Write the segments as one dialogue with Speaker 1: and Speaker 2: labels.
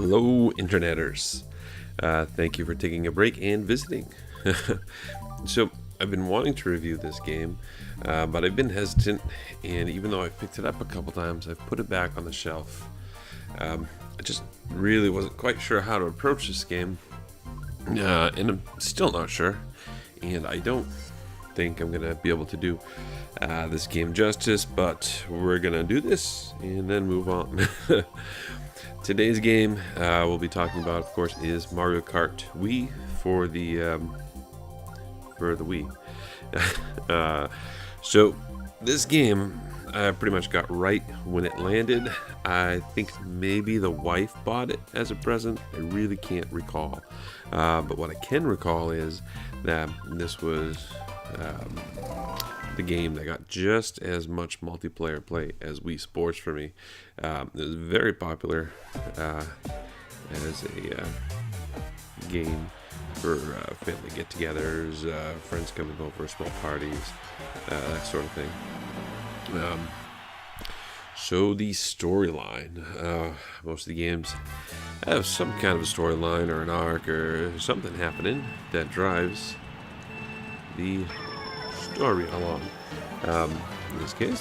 Speaker 1: Hello, Interneters. Thank you for taking a break and visiting. So, I've been wanting to review this game, but I've been hesitant, and even though I've picked it up a couple times, I've put it back on the shelf. I just really wasn't quite sure how to approach this game, and I'm still not sure, and I don't think I'm going to be able to do this game justice, but we're going to do this and then move on. Today's game we'll be talking about, of course, is Mario Kart Wii for the Wii. So this game I pretty much got right when it landed. I think maybe the wife bought it as a present. I really can't recall. But what I can recall is that this was the game that got just as much multiplayer play as Wii Sports for me. It was very popular as a game for family get-togethers, friends coming over, small parties, that sort of thing. So the storyline, most of the games have some kind of a storyline or an arc or something happening that drives the story along. In this case,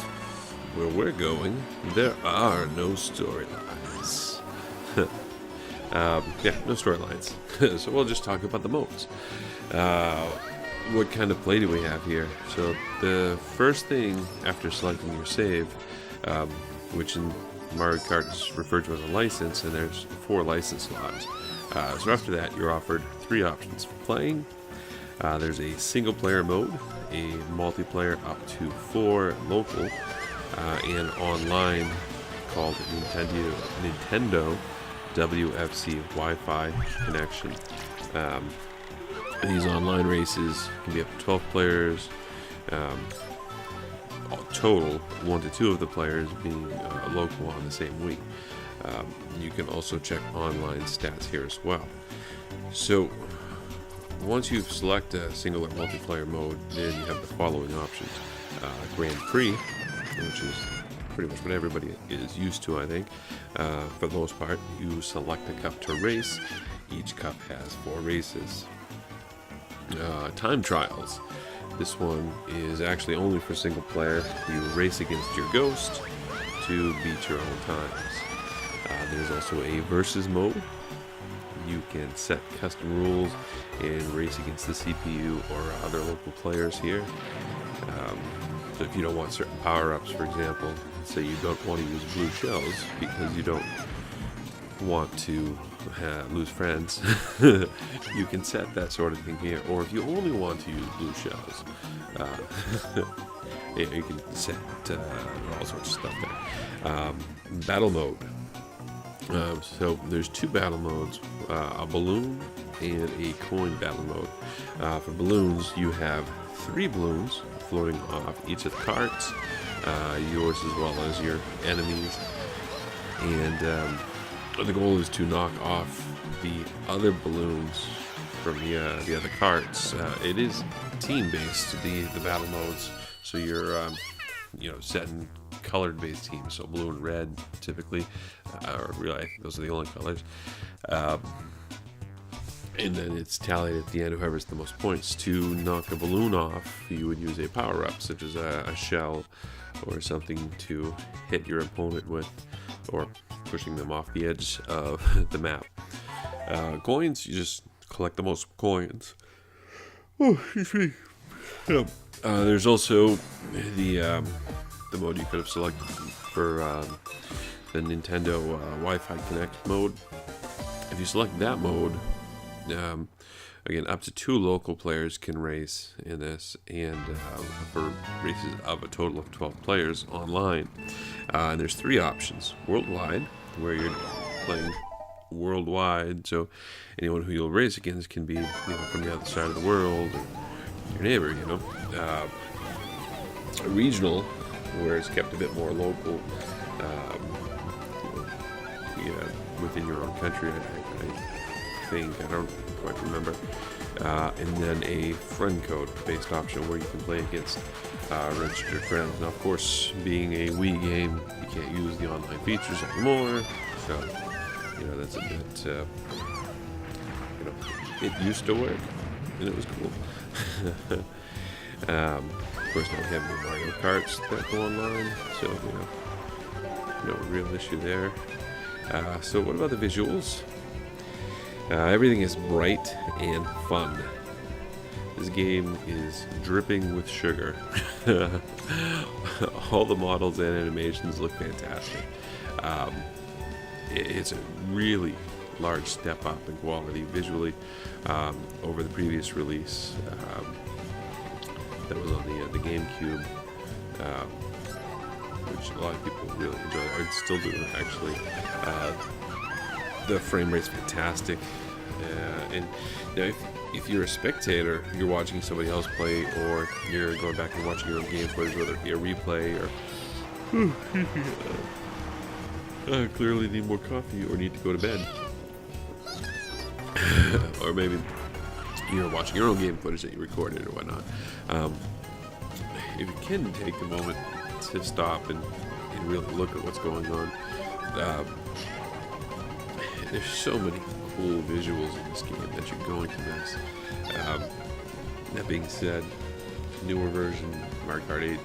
Speaker 1: where we're going, there are no storylines. Yeah, no storylines. So we'll just talk about the modes. What kind of play do we have here? So the first thing after selecting your save, which in Mario Kart is referred to as a license, and there's 4 license slots. So after that, you're offered 3 options for playing. There's a single player mode, a multiplayer up to 4 local, and online called Nintendo WFC Wi-Fi connection. These online races can be up to 12 players. Total 1 to 2 of the players being local on the same Wii. You can also check online stats here as well. So once you select a single or multiplayer mode, then you have the following options. Grand Prix, which is pretty much what everybody is used to, I think. For the most part, you select a cup to race. Each cup has 4 races. Time trials. This one is actually only for single player. You race against your ghost to beat your own times. There's also a versus mode. You can set custom rules and race against the CPU or other local players here. So if you don't want certain power-ups, for example, say you don't want to use blue shells because you don't want to lose friends, you can set that sort of thing here. Or if you only want to use blue shells, yeah, you can set all sorts of stuff there. Battle mode. So there's 2 battle modes, a balloon and a coin battle mode. For balloons, you have 3 balloons floating off each of the carts, yours as well as your enemies, and the goal is to knock off the other balloons from the other carts. It is team-based, the battle modes, so you're setting colored-based teams, so blue and red typically, or really I think those are the only colors. And then it's tallied at the end, whoever's the most points. To knock a balloon off, you would use a power-up, such as a shell or something to hit your opponent with, or pushing them off the edge of the map. Coins, you just collect the most coins. Oh, excuse me. Yeah. There's also the mode you could have selected for the Nintendo Wi-Fi Connect mode. If you select that mode, again, up to 2 local players can race in this, and for races of a total of 12 players online. And there's 3 options. Worldwide, where you're playing worldwide, so anyone who you'll race against can be from the other side of the world, or your neighbor, Regional, where it's kept a bit more local, within your own country, I think. I don't quite remember. And then a friend code based option where you can play against registered friends. Now, of course, being a Wii game, you can't use the online features anymore, so that's a bit, it used to work, and it was cool. Of course, now we have the Mario Karts that go online, so, no real issue there. So what about the visuals? Everything is bright and fun. This game is dripping with sugar. All the models and animations look fantastic. It's a really large step up in quality visually over the previous release that was on the GameCube, which a lot of people really enjoy. I still do, actually. The frame rate's fantastic, and if you're a spectator, you're watching somebody else play, or you're going back and watching your own game footage, whether it be a replay or clearly need more coffee or need to go to bed, or maybe you're watching your own game footage that you recorded or whatnot. If you can take a moment to stop and really look at what's going on, there's so many cool visuals in this game that you're going to miss. That being said, newer version Mario Kart 8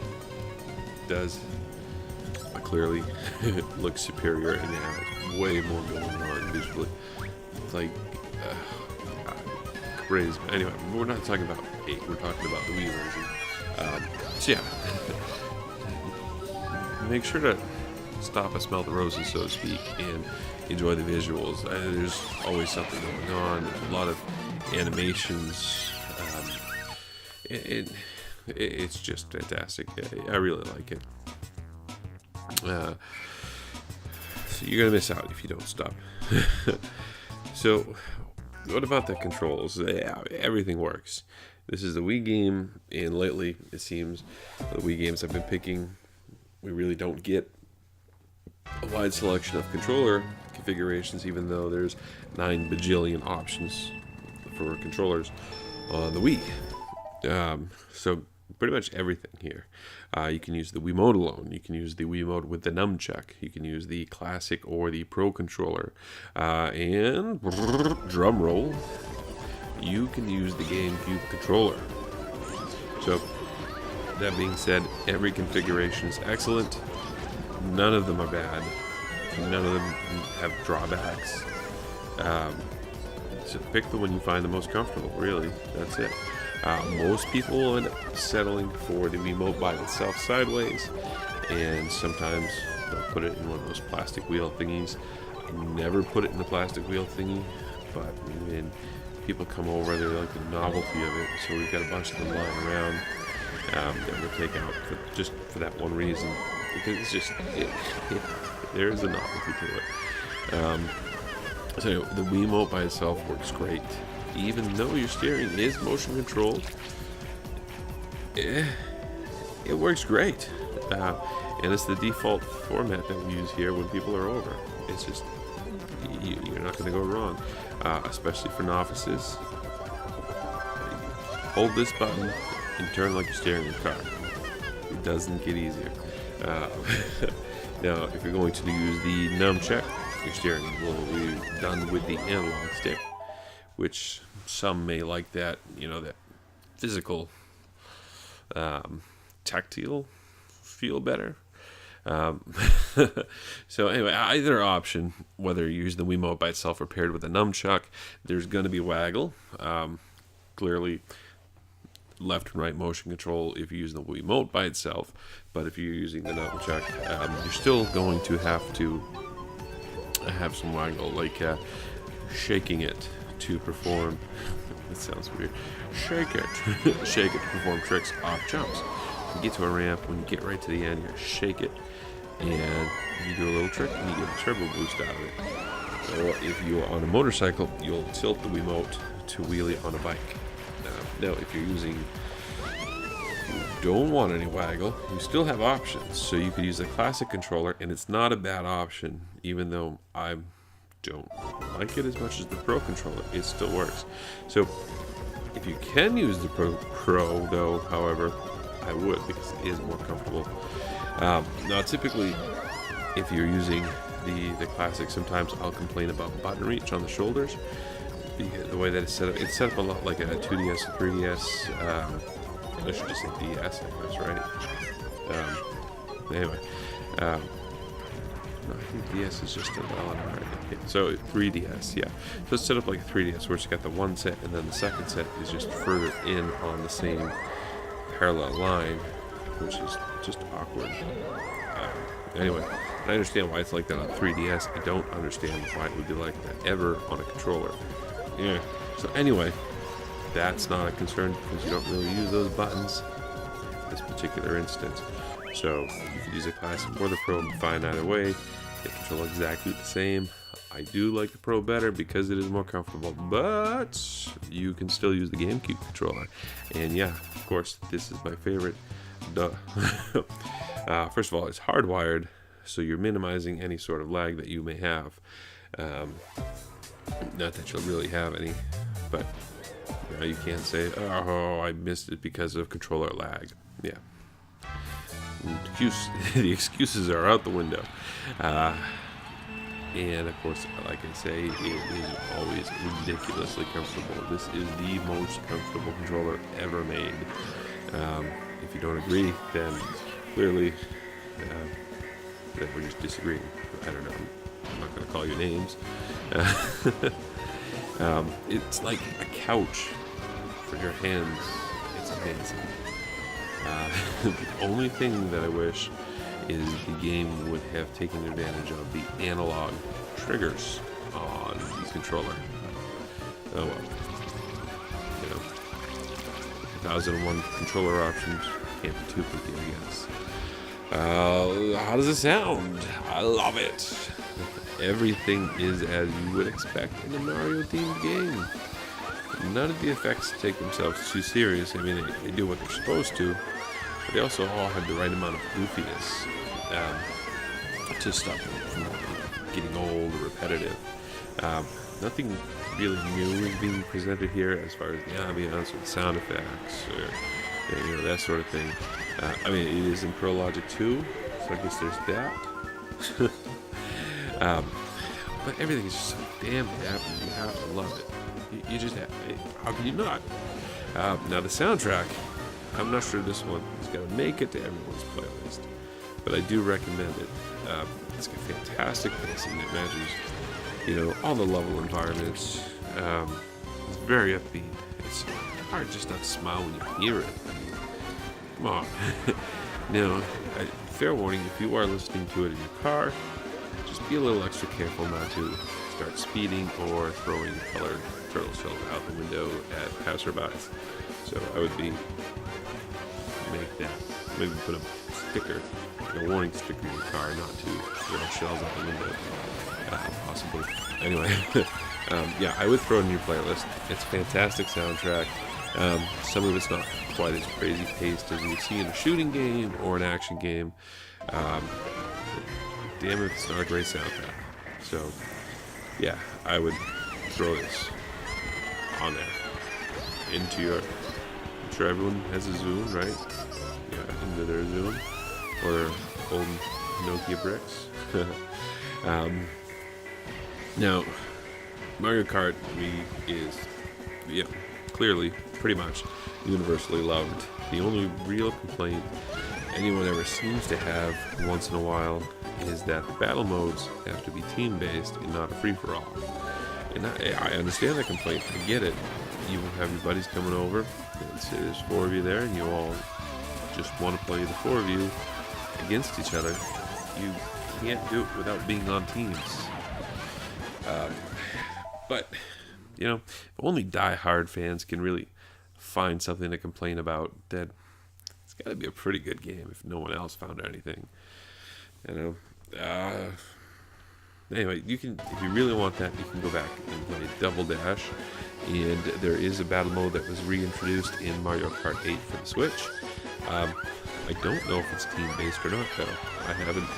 Speaker 1: does clearly look superior and has way more going on visually. It's like crazy. Anyway, we're not talking about 8, we're talking about the Wii version. So yeah, make sure to stop and smell the roses, so to speak, and enjoy the visuals. There's always something going on. There's a lot of animations. It's just fantastic. I really like it. So you're gonna miss out if you don't stop. So what about the controls? Yeah, everything works. This is the Wii game, and lately it seems the Wii games I've been picking, we really don't get a wide selection of controller configurations, even though there's 9 bajillion options for controllers on the Wii. So pretty much everything here. You can use the Wiimote alone. You can use the Wiimote with the nunchuck. You can use the classic or the Pro controller. And drum roll, you can use the GameCube controller. So that being said, every configuration is excellent. None of them are bad. None of them have drawbacks. So pick the one you find the most comfortable, really. That's it. Most people end up settling for the Wiimote by itself sideways, and sometimes they'll put it in one of those plastic wheel thingies. I never put it in the plastic wheel thingy, but when people come over, they like the novelty of it, so we've got a bunch of them lying around that we'll take out just for that one reason, because it's just, there is a novelty to it. So anyway, the Wiimote by itself works great. Even though your steering is motion controlled, it works great. And it's the default format that we use here when people are over. It's just, you're not going to go wrong, especially for novices. Hold this button and turn like you're steering a car. It doesn't get easier. Now, if you're going to use the nunchuck, your steering will be done with the analog stick, which some may like that, that physical, tactile feel better. So anyway, either option, whether you use the Wiimote by itself or paired with a nunchuck, there's going to be waggle. Clearly, left and right motion control if you use the Wiimote by itself, but if you're using the nunchuck, you're still going to have some waggle, like shaking it to perform. That sounds weird. Shake it to perform tricks off jumps. You get to a ramp, when you get right to the end, you shake it, and you do a little trick, and you get a turbo boost out of it. So if you're on a motorcycle, you'll tilt the Wiimote to wheelie on a bike. Now, if you don't want any waggle, you still have options. So you could use a classic controller, and it's not a bad option, even though I don't like it as much as the Pro controller. It still works. So if you can use the Pro though, however, I would, because it is more comfortable. Now, typically, if you're using the classic, sometimes I'll complain about button reach on the shoulders. The way that it's set up a lot like a 2DS or 3DS. I should just say DS, I guess, right? Anyway, no, I think DS is just an LNR. Okay, so 3DS, yeah. So it's set up like a 3DS, where it's got the one set, and then the second set is just further in on the same parallel line, which is just awkward. Anyway, I understand why it's like that on 3DS. I don't understand why it would be like that ever on a controller. Yeah. So anyway, that's not a concern because you don't really use those buttons in this particular instance. So you could use a Classic or the Pro and be fine either way. They control exactly the same. I do like the Pro better because it is more comfortable, but you can still use the GameCube controller. And yeah, of course, this is my favorite. Duh. First of all, it's hardwired, so you're minimizing any sort of lag that you may have. Not that you'll really have any, but you can't say, oh, I missed it because of controller lag. Yeah. The excuses are out the window. And of course, like I say, it is always ridiculously comfortable. This is the most comfortable controller ever made. If you don't agree, then clearly that we're just disagreeing. I don't know. I'm not going to call you names. It's like a couch for your hands. It's amazing. The only thing that I wish is the game would have taken advantage of the analog triggers on the controller. Oh well. 1001 controller options can't be too picky, I guess. How does it sound? I love it. Everything is as you would expect in a Mario-themed game. None of the effects take themselves too serious. I mean, they do what they're supposed to, but they also all have the right amount of goofiness to stop them from getting old or repetitive. Nothing really new is being presented here as far as the ambiance or the sound effects or that sort of thing. I mean, it is in Pro Logic 2, so I guess there's that. But everything is just so damn happy. You have to love it. You just have. How can you not? Now the soundtrack, I'm not sure this one is going to make it to everyone's playlist, but I do recommend it. It's got fantastic pacing that matches, all the level environments. It's very upbeat. It's hard just not to smile when you hear it. I mean, come on. Now, fair warning, if you are listening to it in your car, just be a little extra careful not to start speeding or throwing colored turtle shells out the window at passerbys. So I would maybe put a sticker, a warning sticker in your car not to throw shells out the window, possibly. Anyway, yeah, I would throw it in your playlist. It's a fantastic soundtrack. Some of it's not quite as crazy paced as you would see in a shooting game or an action game. Damn it, it's not a great soundtrack. So, yeah, I would throw this on there. I'm sure everyone has a Zoom, right? Yeah, into their Zoom. Or old Nokia bricks. Now, Mario Kart Wii is, clearly, pretty much universally loved. The only real complaint anyone ever seems to have once in a while is that the battle modes have to be team-based and not a free-for-all. And I understand that complaint. I get it. You will have your buddies coming over, and say there's 4 of you there, and you all just want to play the 4 of you against each other. You can't do it without being on teams. But, if only die-hard fans can really find something to complain about, then it's got to be a pretty good game if no one else found anything. Anyway, if you really want that, you can go back and play Double Dash, and there is a battle mode that was reintroduced in Mario Kart 8 for the Switch. I don't know if it's team-based or not, though. I haven't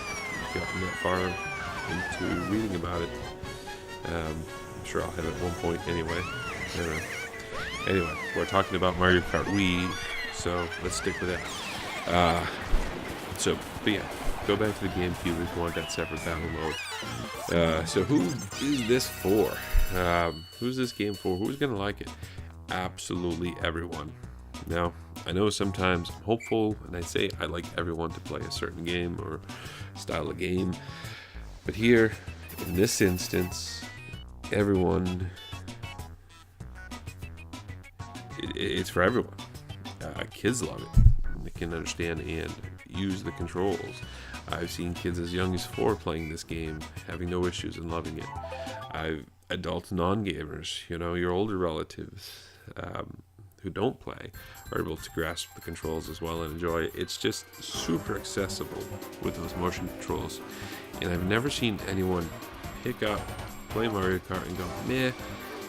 Speaker 1: gotten that far into reading about it. I'm sure I'll have it at one point anyway. Anyway, we're talking about Mario Kart Wii, so let's stick with that. But yeah, go back to the GameCube if you want that separate battle mode. So who is this for? Who's this game for? Who's gonna like it? Absolutely everyone. Now, I know sometimes I'm hopeful and I say I like everyone to play a certain game or style of game, but here, in this instance, everyone, it's for everyone. Kids love it. They can understand and use the controls. I've seen kids as young as 4 playing this game, having no issues and loving it. Adult non-gamers, your older relatives who don't play, are able to grasp the controls as well and enjoy it. It's just super accessible with those motion controls. And I've never seen anyone pick up, play Mario Kart and go, meh,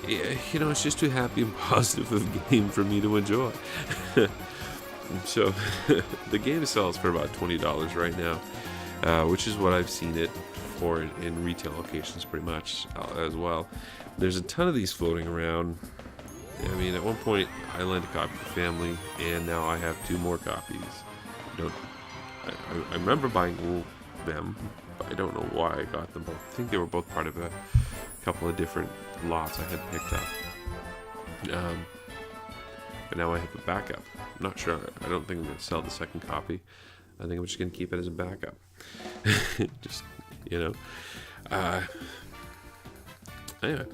Speaker 1: it's just too happy and positive of a game for me to enjoy. So the game sells for about $20 right now, which is what I've seen it for in retail locations pretty much as well. There's a ton of these floating around. I mean, at one point I lent a copy to family, and now I have 2 more copies. I remember buying them, but I don't know why I got them both. I think they were both part of a couple of different lots I had picked up. But now I have a backup. I'm not sure. I don't think I'm going to sell the second copy. I think I'm just going to keep it as a backup. Just, Anyway,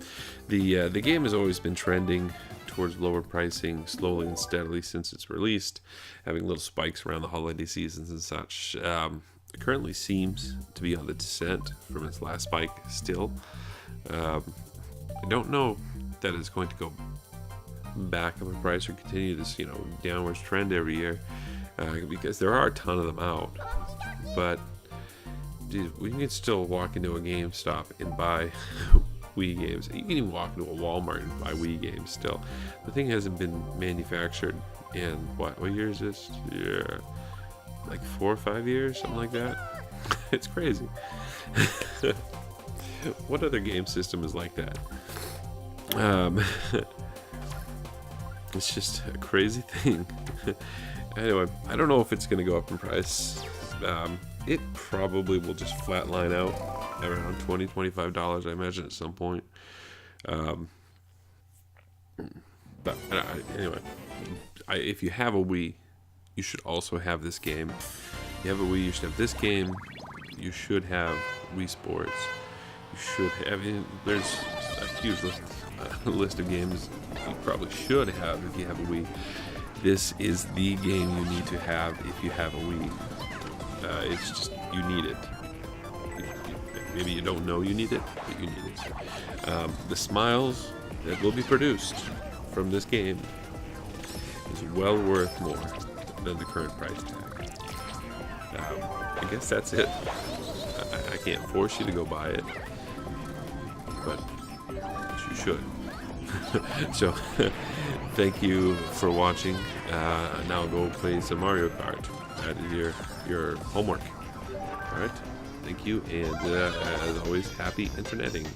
Speaker 1: the game has always been trending towards lower pricing slowly and steadily since its released, having little spikes around the holiday seasons and such. It currently seems to be on the descent from its last spike still. I don't know that it's going to go back up in price or continue this downwards trend every year, because there are a ton of them out. But dude, we can still walk into a GameStop and buy Wii games. You can even walk into a Walmart and buy Wii games still. The thing hasn't been manufactured in what year is this? Yeah, like 4 or 5 years, something like that. It's crazy. What other game system is like that? It's just a crazy thing. Anyway, I don't know if it's going to go up in price. It probably will just flatline out around $20, $25, I imagine, at some point. But anyway, if you have a Wii, you should also have this game. If you have a Wii, you should have this game. You should have Wii Sports. You should have. There's a huge list of games you probably should have if you have a Wii. This is the game you need to have if you have a Wii. It's just, you need it. Maybe you don't know you need it, but you need it. The smiles that will be produced from this game is well worth more than the current price tag. I guess that's it. I can't force you to go buy it, but you should. So, thank you for watching. Now go play some Mario Kart. That is your homework. Alright, thank you, and as always, happy interneting.